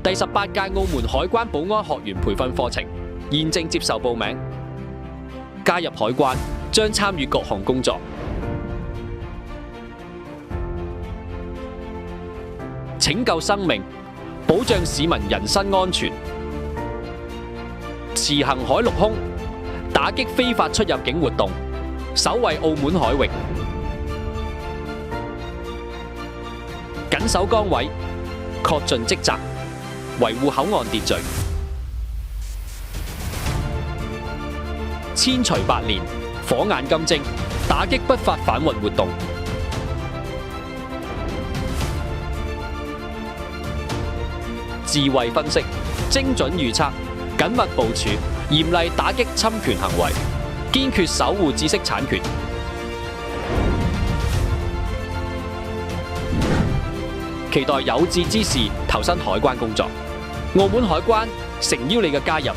第18屆澳門海關保安學員培訓課程現正接受報名。加入海關將參與各項工作，拯救生命，保障市民人身安全，持行海陸空，打擊非法出入境活動，守衛澳門海域，緊守崗位，恪盡職責，維護口岸秩序，千錘百煉，火眼金睛，打擊不法販運活動。智慧分析，精準預測，緊密部署，嚴厲打擊侵權行為，堅決守護知識產權。期待有志之士投身海關工作。澳門海關誠邀你嘅加入。